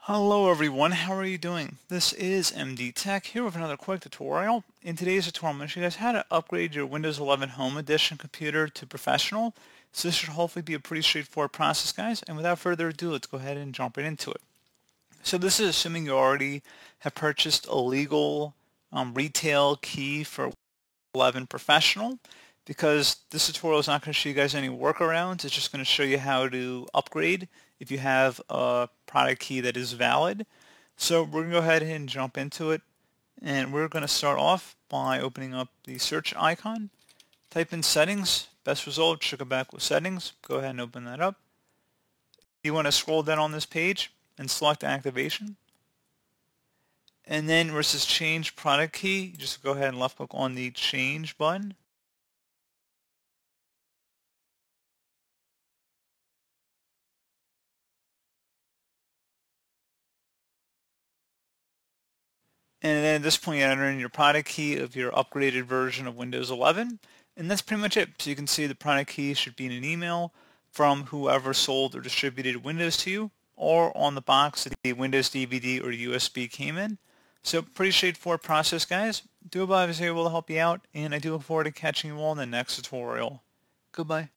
Hello everyone, how are you doing? This is MD Tech here with another quick tutorial. In today's tutorial, I'm going to show you guys how to upgrade your Windows 11 Home Edition computer to Professional. So this should hopefully be a pretty straightforward process, guys. And without further ado, let's go ahead and jump right into it. So this is assuming you already have purchased a legal retail key for 11 Professional, because this tutorial is not going to show you guys any workarounds. It's just going to show you how to upgrade if you have a product key that is valid. So we're going to go ahead and jump into it, and we're going to start off by opening up the search icon. Type in settings. Best result should go back with settings. Go ahead and open that up. You want to scroll down on this page and select activation. And then where it says change product key, just go ahead and left click on the change button. And then at this point, you enter in your product key of your upgraded version of Windows 11. And that's pretty much it. So you can see the product key should be in an email from whoever sold or distributed Windows to you, or on the box that the Windows DVD or USB came in. So pretty straightforward process, guys. Do hope I was able to help you out, and I do look forward to catching you all in the next tutorial. Goodbye.